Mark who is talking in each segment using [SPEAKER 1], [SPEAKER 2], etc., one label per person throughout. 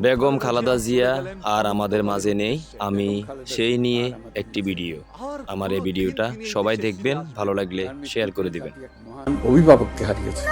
[SPEAKER 1] বেগম খালেদা জিয়া আর আমাদের মাঝে নেই, আমি সেই নিয়ে একটি ভিডিও। আমার এই ভিডিওটা সবাই দেখবেন, ভালো লাগলে শেয়ার করে দিবেন।
[SPEAKER 2] অভিভাবককে হারিয়েছে,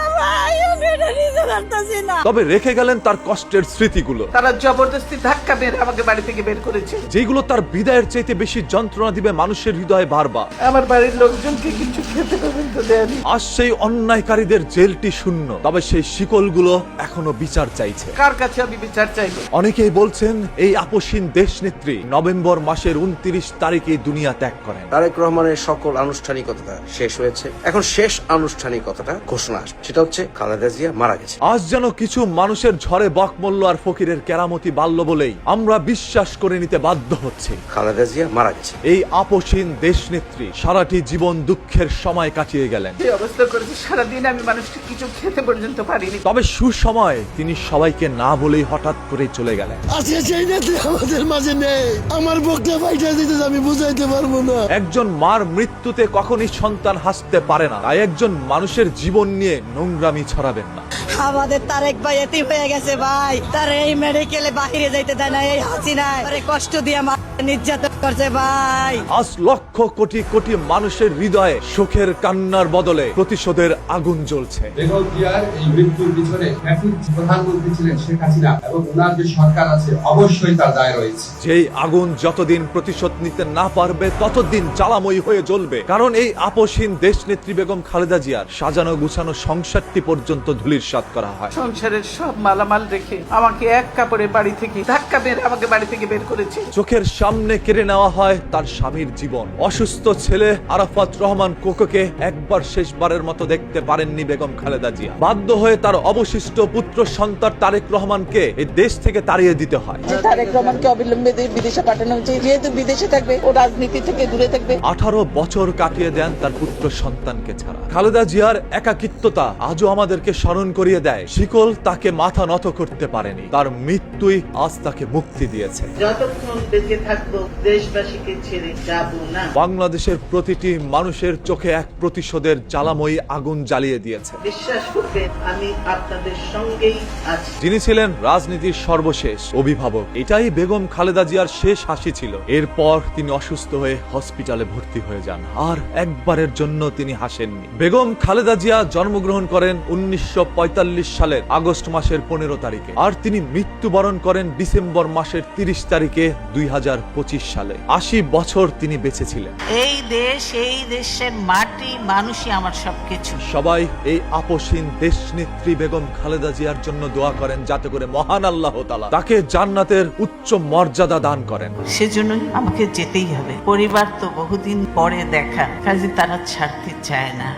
[SPEAKER 2] তবে রেখে গেলেন তার কষ্টের স্মৃতিগুলো।
[SPEAKER 3] তারা জবরদস্তি ধাক্কা মেরে আমাকে বাড়ি থেকে বের করেছে,
[SPEAKER 2] যেগুলো তার বিদায়ের চাইতে বেশি যন্ত্রণা দিবে মানুষের হৃদয়ে বারবার।
[SPEAKER 3] আমার বাড়ির লোকজনকে কিছু খেতে পর্যন্ত দেয়নি।
[SPEAKER 2] আজ সেই অন্যায়কারীদের জেলটি শূন্য, তবে সেই শিকলগুলো এখনো বিচার চাইছে।
[SPEAKER 3] কার কাছে আমি বিচার চাইবো?
[SPEAKER 2] অনেকেই বলছেন এই আপসহীন দেশনেত্রী নভেম্বর মাসের 29 তারিখে দুনিয়া ত্যাগ করেন।
[SPEAKER 4] তারেক রহমানের সকল আনুষ্ঠানিকতা শেষ হয়েছে, এখন শেষ আনুষ্ঠানিকতাটা ঘোষণা আসবে, সেটা হচ্ছে খালেদা জিয়া মারা গেছে।
[SPEAKER 2] আজ যেন কিছু মানুষের ঝড়ে বকমল্ল আর ফকিরের কেরামতি বাল্য বলেই আমরা বিশ্বাস করে নিতে বাধ্য হচ্ছি
[SPEAKER 4] খালেদা জিয়া মারা গেছে।
[SPEAKER 2] এই আপসহীন দেশনেত্রী সারাটি জীবন দুঃখের সময় কাটিয়ে গেলেন।
[SPEAKER 3] যে অবস্থা করেছে, সারাদিন আমি মানুষকে কিছু খেতে পর্যন্ত পারিনি।
[SPEAKER 2] তবে সুসময় তিনি সবাইকে না বলেই হঠাৎ করে চলে গেলেন।
[SPEAKER 5] আজকে সেই নেত্রী আমাদের মাঝে নেই, আমার বুকটা ফাইটা দিতে আমি বুঝাইতে পারবো না।
[SPEAKER 2] একজন মার মৃত্যুতে কখনই সন্তান হাসতে পারে না, তাই একজন মানুষের জীবন নিয়ে নোংরামি ছড়াবেন না।
[SPEAKER 6] আমাদের তারেক ভাই এতিম হয়ে গেছে ভাই, তার এই মেডিকেলে বাহিরে যাইতে দেয় না, এই হাসিনায় আরে কষ্ট দিয়ে নির্যাতন করছে ভাই।
[SPEAKER 2] আজ লক্ষ কোটি কোটি মানুষের হৃদয়ে সুখের কান্নার বদলে প্রতিশোধের আগুন জ্বলছে।
[SPEAKER 7] বেগম জিয়ার এই মৃত্যুর পিছনে একই প্রধানমন্ত্রী ছিলেন শেখ হাসিনা এবং ওনার যে সরকার আছে অবশ্যই তার দায় রয়েছে।
[SPEAKER 2] যেই আগুন যতদিন প্রতিশোধ নিতে না পারবে ততদিন জ্বালাময়ী হয়ে জ্বলবে, কারণ এই আপসহীন দেশনেত্রী বেগম খালেদা জিয়ার সাজানো গুছানো সংসারটি পর্যন্ত ধূলিসাৎ করা হয়।
[SPEAKER 3] সংসারের সব মালামাল রেখে আমাকে এক কাপড়ে বাড়ি থেকে ধাক্কা মেরে আমাকে বাড়ি থেকে বের করেছে।
[SPEAKER 2] চোখের সামনে কেড়ে নেওয়া হয় তার স্বামীর জীবন। অসুস্থ ছেলে আরাফাত রহমান কোকোকে একবার শেষবারের মতো দেখতে পারেননি বেগম খালেদা জিয়া। বাধ্য হয়ে তার অবশিষ্ট পুত্র সন্তান তারেক রহমানকে এই দেশ থেকে তাড়িয়ে দিতে হয়।
[SPEAKER 3] তারেক রহমানকে অবিলম্বে বিদেশে পাঠানো হয়েছে, যেহেতু বিদেশে থাকবে ও রাজনীতি থেকে দূরে থাকবে।
[SPEAKER 2] 18 বছর কাটিয়ে দেন তার পুত্র সন্তানকে ছাড়া। খালেদা জিয়ার একাকিত্বতা আজও আমাদেরকে স্মরণ করিয়ে দেয় শিকল তাকে মাথা নত করতে পারেনি, তার মৃত্যুই আজ তাকে মুক্তি দিয়েছে।
[SPEAKER 3] যতক্ষণ বেঁচে থাকবো দেশবাসীকে ছেড়ে যাব না।
[SPEAKER 2] বাংলাদেশের প্রতিটি মানুষের চোখে এক প্রতিশোধের জ্বালাময়ী আগুন জ্বালিয়ে দিয়েছে।
[SPEAKER 3] বিশ্বাস করবেন আমি আপনাদের সঙ্গেই আছি।
[SPEAKER 2] যিনি ছিলেন রাজনীতির সর্বশেষ অভিভাবক, এটাই বেগম খালেদা জিয়ার শেষ হাসি ছিল। এরপর তিনি অসুস্থ হয়ে হসপিটালে ভর্তি হয়ে যান, আর একবারের জন্য তিনি হাসেননি। বেগম খালেদা জিয়া জন্মগ্রহণ করেন 1945 সালের আগস্ট মাসের 15 তারিখে, আর তিনি মৃত্যুবরণ করেন ডিসেম্বর মাসের 30 তারিখে 2025 সালে। 80 বছর তিনি বেঁচে ছিলেন।
[SPEAKER 8] এই দেশ, এই দেশের মাটি, মানুষই আমার সবকিছু।
[SPEAKER 2] সবাই এই আপসহীন দেশনেত্রী বেগম খালেদা জিয়ার জন্য দোয়া করেন, যাতে করে মহান আল্লাহ তাআলা তাকে জান্নাতের উচ্চ মর্যাদা দান করেন।
[SPEAKER 8] সেজন্যই আমাকে যেতেই হবে। পরিবার তো বহুদিন পরে দেখা, কাজে তারা ছাড়তে চায় না।